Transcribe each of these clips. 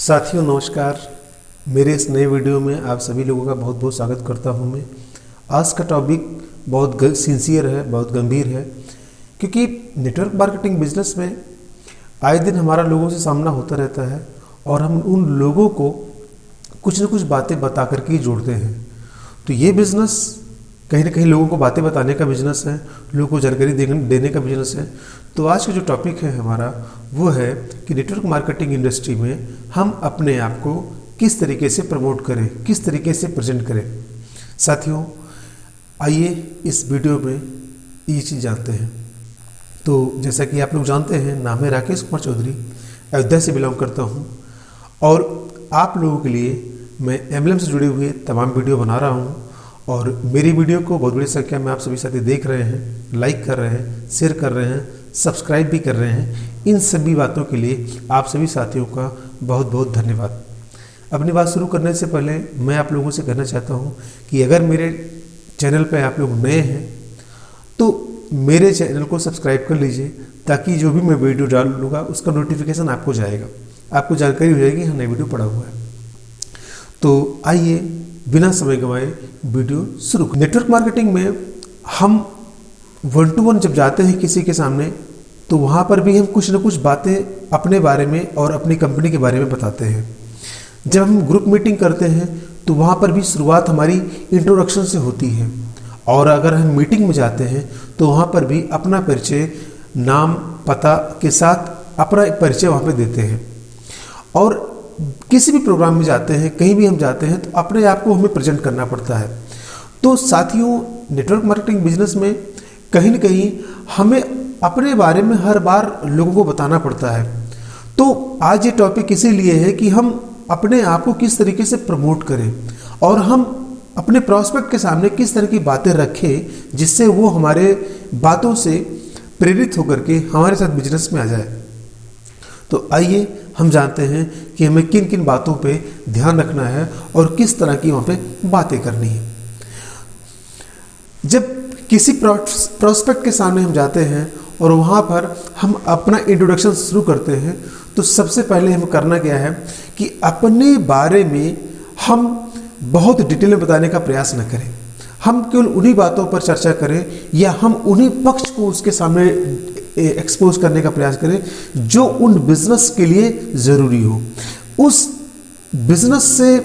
साथियों नमस्कार। मेरे इस नए वीडियो में आप सभी लोगों का बहुत बहुत स्वागत करता हूं मैं। आज का टॉपिक बहुत सिंसियर है, बहुत गंभीर है, क्योंकि नेटवर्क मार्केटिंग बिजनेस में आए दिन हमारा लोगों से सामना होता रहता है और हम उन लोगों को कुछ न कुछ बातें बता करके जोड़ते हैं। तो ये बिज़नेस कहीं ना कहीं लोगों को बातें बताने का बिजनेस है, लोगों को जानकारी देने का बिजनेस है। तो आज का जो टॉपिक है हमारा वो है कि नेटवर्क मार्केटिंग इंडस्ट्री में हम अपने आप को किस तरीके से प्रमोट करें, किस तरीके से प्रेजेंट करें। साथियों आइए इस वीडियो में ये चीज़ जानते हैं। तो जैसा कि आप लोग जानते हैं, नाम है राकेश कुमार चौधरी, अयोध्या से बिलोंग करता हूँ और आप लोगों के लिए मैं एमएलएम से जुड़े हुए तमाम वीडियो बना रहा हूँ और मेरी वीडियो को बहुत बड़ी संख्या में आप सभी साथी देख रहे हैं, लाइक कर रहे हैं, शेयर कर रहे हैं, सब्सक्राइब भी कर रहे हैं। इन सभी बातों के लिए आप सभी साथियों का बहुत बहुत धन्यवाद। अपनी बात शुरू करने से पहले मैं आप लोगों से कहना चाहता हूं कि अगर मेरे चैनल पर आप लोग नए हैं तो मेरे चैनल को सब्सक्राइब कर लीजिए, ताकि जो भी मैं वीडियो डालूँगा उसका नोटिफिकेशन आपको जाएगा, आपको जानकारी हो जाएगी हाँ नई वीडियो पड़ा हुआ है। तो आइए बिना समय गंवाए वीडियो शुरू। नेटवर्क मार्केटिंग में हम 1 to 1 जब जाते हैं किसी के सामने, तो वहाँ पर भी हम कुछ न कुछ बातें अपने बारे में और अपनी कंपनी के बारे में बताते हैं। जब हम ग्रुप मीटिंग करते हैं तो वहाँ पर भी शुरुआत हमारी इंट्रोडक्शन से होती है, और अगर हम मीटिंग में जाते हैं तो वहाँ पर भी अपना परिचय, नाम पता के साथ अपना एक परिचय वहाँ पर देते हैं। और किसी भी प्रोग्राम में जाते हैं, कहीं भी हम जाते हैं, तो अपने आप को हमें प्रेजेंट करना पड़ता है। तो साथियों नेटवर्क मार्केटिंग बिजनेस में कहीं न कहीं हमें अपने बारे में हर बार लोगों को बताना पड़ता है। तो आज ये टॉपिक इसीलिए है कि हम अपने आप को किस तरीके से प्रमोट करें और हम अपने प्रॉस्पेक्ट के सामने किस तरह की बातें रखें जिससे वो हमारे बातों से प्रेरित होकर के हमारे साथ बिजनेस में आ जाए। तो आइए हम जानते हैं कि हमें किन किन बातों पे ध्यान रखना है और किस तरह की वहाँ पे बातें करनी है। जब किसी प्रोस्पेक्ट के सामने हम जाते हैं और वहाँ पर हम अपना इंट्रोडक्शन शुरू करते हैं, तो सबसे पहले हम करना क्या है कि अपने बारे में हम बहुत डिटेल में बताने का प्रयास न करें। हम केवल उन्हीं बातों पर चर्चा करें या हम उन्हीं पक्ष को उसके सामने एक्सपोज करने का प्रयास करें जो उन बिजनेस के लिए ज़रूरी हो। उस बिजनेस से,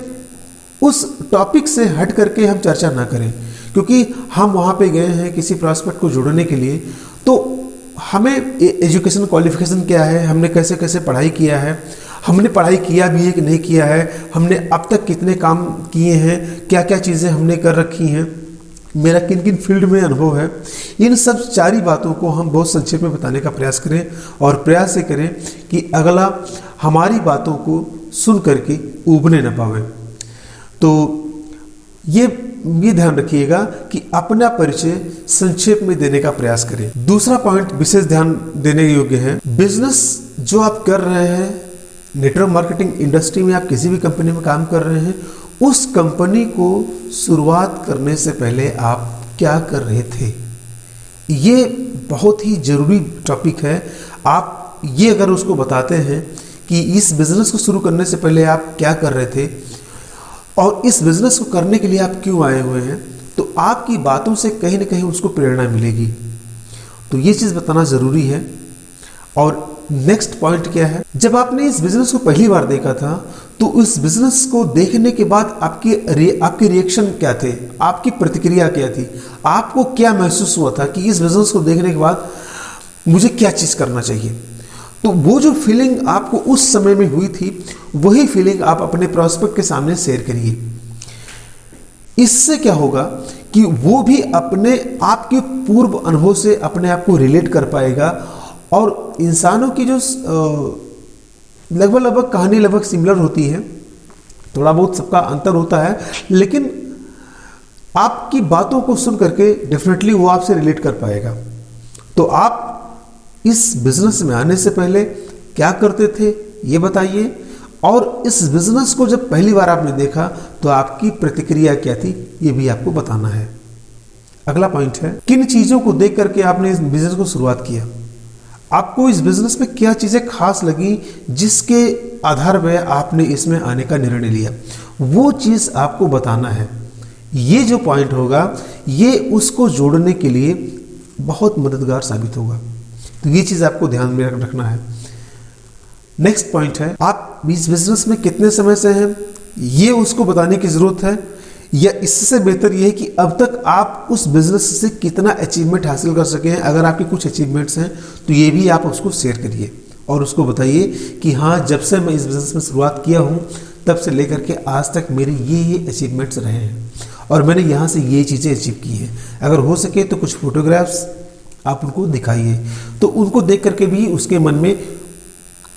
उस टॉपिक से हट करके हम चर्चा ना करें, क्योंकि हम वहाँ पे गए हैं किसी प्रॉस्पेक्ट को जोड़ने के लिए। तो हमें एजुकेशन क्वालिफिकेशन क्या है, हमने कैसे कैसे पढ़ाई किया है, हमने पढ़ाई किया भी है कि नहीं किया है, हमने अब तक कितने काम किए हैं, क्या क्या चीज़ें हमने कर रखी हैं, मेरा किन किन फील्ड में अनुभव है, इन सब सारी बातों को हम बहुत संक्षेप में बताने का प्रयास करें और प्रयास से करें कि अगला हमारी बातों को सुन करके ऊबने न पावे। तो ये ध्यान रखिएगा कि अपना परिचय संक्षेप में देने का प्रयास करें। दूसरा पॉइंट विशेष ध्यान देने योग्य है, बिजनेस जो आप कर रहे हैं, नेटवर्क मार्केटिंग इंडस्ट्री में आप किसी भी कंपनी में काम कर रहे हैं, उस कंपनी को शुरुआत करने से पहले आप क्या कर रहे थे, ये बहुत ही ज़रूरी टॉपिक है। आप ये अगर उसको बताते हैं कि इस बिज़नेस को शुरू करने से पहले आप क्या कर रहे थे और इस बिज़नेस को करने के लिए आप क्यों आए हुए हैं, तो आपकी बातों से कहीं ना कहीं उसको प्रेरणा मिलेगी। तो ये चीज़ बताना ज़रूरी है। और नेक्स्ट पॉइंट क्या है, जब आपने इस बिज़नेस को पहली बार देखा था तो उस बिज़नेस को देखने के बाद आपके रिएक्शन क्या थे, आपकी प्रतिक्रिया क्या थी, आपको क्या महसूस हुआ था कि इस बिज़नेस को देखने के बाद मुझे क्या चीज़ करना चाहिए। तो वो जो फीलिंग आपको उस समय में हुई थी, वही फीलिंग आप अपने प्रॉस्पेक्ट के सामने शेयर करिए। इससे क्या होगा कि वो भी अपने आपके पूर्व अनुभव से अपने आप को रिलेट कर पाएगा और इंसानों की जो लगभग कहानी लगभग सिमिलर होती है, थोड़ा बहुत सबका अंतर होता है, लेकिन आपकी बातों को सुन करके डेफिनेटली वो आपसे रिलेट कर पाएगा। तो आप इस बिजनेस में आने से पहले क्या करते थे ये बताइए, और इस बिजनेस को जब पहली बार आपने देखा तो आपकी प्रतिक्रिया क्या थी, ये भी आपको बताना है। अगला पॉइंट है, किन चीज़ों को देख करके आपने इस बिजनेस को शुरुआत किया। आपको इस बिजनेस में क्या चीज़ें खास लगी जिसके आधार पे आपने इसमें आने का निर्णय लिया, वो चीज़ आपको बताना है। ये जो पॉइंट होगा ये उसको जोड़ने के लिए बहुत मददगार साबित होगा। तो ये चीज़ आपको ध्यान में रखना है। नेक्स्ट पॉइंट है, आप इस बिजनेस में कितने समय से हैं ये उसको बताने की ज़रूरत है, या इससे बेहतर ये है कि अब तक आप उस बिजनेस से कितना अचीवमेंट हासिल कर सके हैं। अगर आपके कुछ अचीवमेंट्स हैं तो ये भी आप उसको शेयर करिए और उसको बताइए कि हाँ, जब से मैं इस बिज़नेस में शुरुआत किया हूँ तब से लेकर के आज तक मेरे ये अचीवमेंट्स रहे हैं और मैंने यहाँ से ये चीज़ें अचीव की हैं। अगर हो सके तो कुछ फोटोग्राफ्स आप उनको दिखाइए, तो उनको देख करके भी उसके मन में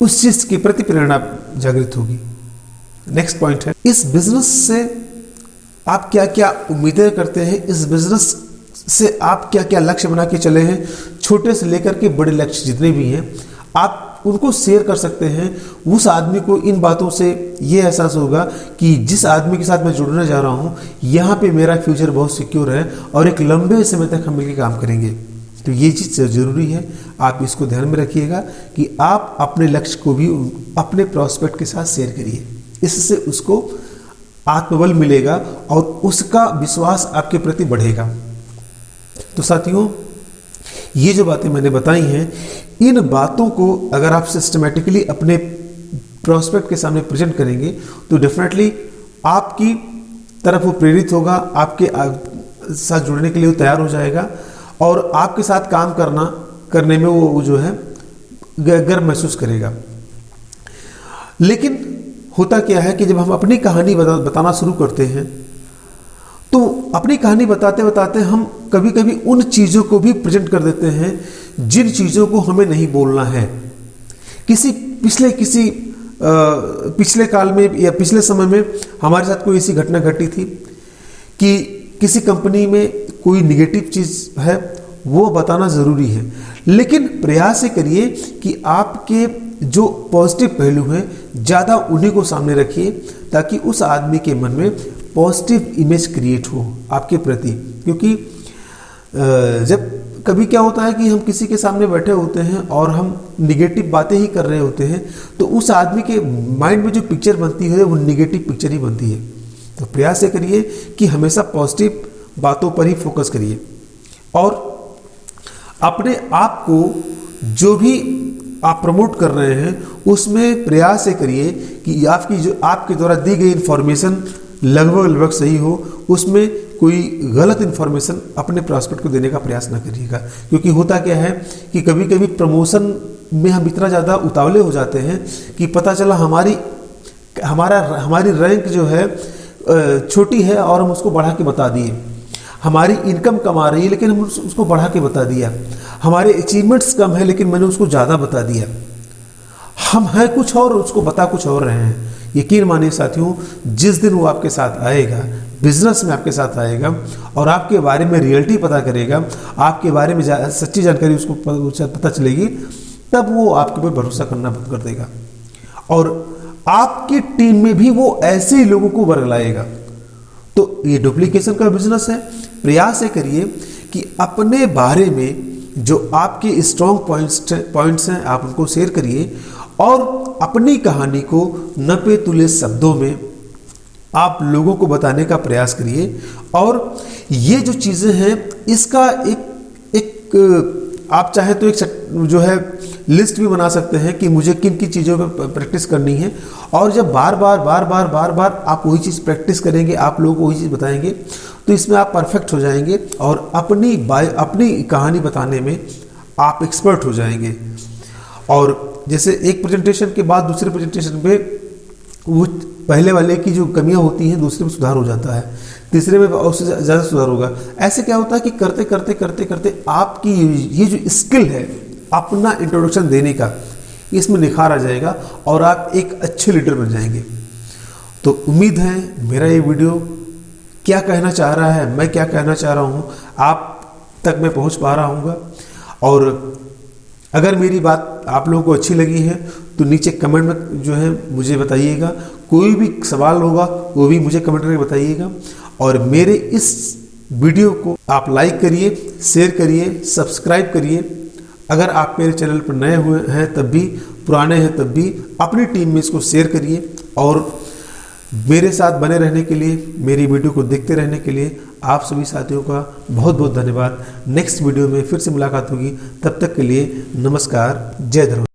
उस चीज़ के प्रति प्रेरणा जागृत होगी। नेक्स्ट पॉइंट है, इस बिज़नेस से आप क्या क्या उम्मीदें करते हैं, इस बिज़नेस से आप क्या क्या लक्ष्य बना के चले हैं। छोटे से लेकर के बड़े लक्ष्य जितने भी हैं आप उनको शेयर कर सकते हैं। उस आदमी को इन बातों से ये एहसास होगा कि जिस आदमी के साथ मैं जुड़ने जा रहा हूँ यहाँ पे मेरा फ्यूचर बहुत सिक्योर है और एक लंबे समय तक हम मिलकर काम करेंगे। तो ये चीज़ ज़रूरी है, आप इसको ध्यान में रखिएगा कि आप अपने लक्ष्य को भी अपने प्रॉस्पेक्ट के साथ शेयर करिए। इससे उसको आत्मबल मिलेगा और उसका विश्वास आपके प्रति बढ़ेगा। तो साथियों, ये जो बातें मैंने बताई हैं, इन बातों को अगर आप सिस्टमेटिकली अपने प्रॉस्पेक्ट के सामने प्रेजेंट करेंगे तो डेफिनेटली आपकी तरफ वो प्रेरित होगा, आपके साथ जुड़ने के लिए वो तैयार हो जाएगा और आपके साथ काम करने में वो जो है गर्व महसूस करेगा। लेकिन होता क्या है कि जब हम अपनी कहानी बताना शुरू करते हैं तो अपनी कहानी बताते बताते हम कभी कभी उन चीज़ों को भी प्रेजेंट कर देते हैं जिन चीज़ों को हमें नहीं बोलना है। पिछले काल में या पिछले समय में हमारे साथ कोई ऐसी घटना घटी थी कि किसी कंपनी में कोई निगेटिव चीज़ है, वो बताना ज़रूरी है, लेकिन प्रयास करिए कि आपके जो पॉजिटिव पहलू हैं ज़्यादा उन्हीं को सामने रखिए ताकि उस आदमी के मन में पॉजिटिव इमेज क्रिएट हो आपके प्रति। क्योंकि जब कभी क्या होता है कि हम किसी के सामने बैठे होते हैं और हम निगेटिव बातें ही कर रहे होते हैं तो उस आदमी के माइंड में जो पिक्चर बनती है वो निगेटिव पिक्चर ही बनती है। तो प्रयास करिए कि हमेशा पॉजिटिव बातों पर ही फोकस करिए और अपने आप को जो भी आप प्रमोट कर रहे हैं उसमें प्रयास करिए कि आपके द्वारा दी गई इन्फॉर्मेशन लगभग सही हो, उसमें कोई गलत इन्फॉर्मेशन अपने प्रॉस्पेक्ट को देने का प्रयास ना करिएगा। क्योंकि होता क्या है कि कभी कभी प्रमोशन में हम इतना ज़्यादा उतावले हो जाते हैं कि पता चला हमारी रैंक जो है छोटी है और हम उसको बढ़ा के बता दिए, हमारी इनकम कम आ रही है लेकिन हम उसको बढ़ा के बता दिया, हमारे अचीवमेंट्स कम है लेकिन मैंने उसको ज़्यादा बता दिया। हम हैं कुछ और उसको बता कुछ और रहे हैं। यकीन मानिए साथियों, जिस दिन वो आपके साथ आएगा, बिजनेस में आपके साथ आएगा और आपके बारे में रियलिटी पता करेगा, आपके बारे में सच्ची जानकारी उसको पता चलेगी, तब वो आपके ऊपर भरोसा करना बंद कर देगा और आपकी टीम में भी वो ऐसे ही लोगों को वर्गलाएगा। तो ये डुप्लीकेशन का बिजनेस है। प्रयास करिए कि अपने बारे में जो आपके स्ट्रॉन्ग पॉइंट्स हैं आप उनको शेयर करिए और अपनी कहानी को नपे तुले शब्दों में आप लोगों को बताने का प्रयास करिए। और ये जो चीज़ें हैं इसका एक आप चाहे तो एक जो है लिस्ट भी बना सकते हैं कि मुझे किन किन चीज़ों पर प्रैक्टिस करनी है। और जब बार बार आप वही चीज़ प्रैक्टिस करेंगे, आप लोगों को वही चीज़ बताएंगे, तो इसमें आप परफेक्ट हो जाएंगे और अपनी कहानी बताने में आप एक्सपर्ट हो जाएंगे। और जैसे एक प्रेजेंटेशन के बाद दूसरे प्रेजेंटेशन पे वो पहले वाले की जो कमियां होती हैं दूसरे में सुधार हो जाता है, तीसरे में उससे ज़्यादा सुधार होगा। ऐसे क्या होता है कि करते करते आपकी ये जो स्किल है अपना इंट्रोडक्शन देने का, इसमें निखार आ जाएगा और आप एक अच्छे लीडर बन जाएंगे। तो उम्मीद है मेरा ये वीडियो क्या कहना चाह रहा है, मैं क्या कहना चाह रहा हूँ, आप तक मैं पहुँच पा रहा हूँगा। और अगर मेरी बात आप लोगों को अच्छी लगी है तो नीचे कमेंट में जो है मुझे बताइएगा। कोई भी सवाल होगा वो भी मुझे कमेंट करके बताइएगा। और मेरे इस वीडियो को आप लाइक करिए, शेयर करिए, सब्सक्राइब करिए अगर आप मेरे चैनल पर नए हुए हैं तब भी, पुराने हैं तब भी, अपनी टीम में इसको शेयर करिए। और मेरे साथ बने रहने के लिए, मेरी वीडियो को देखते रहने के लिए आप सभी साथियों का बहुत बहुत धन्यवाद। नेक्स्ट वीडियो में फिर से मुलाकात होगी, तब तक के लिए नमस्कार, जय धर्म।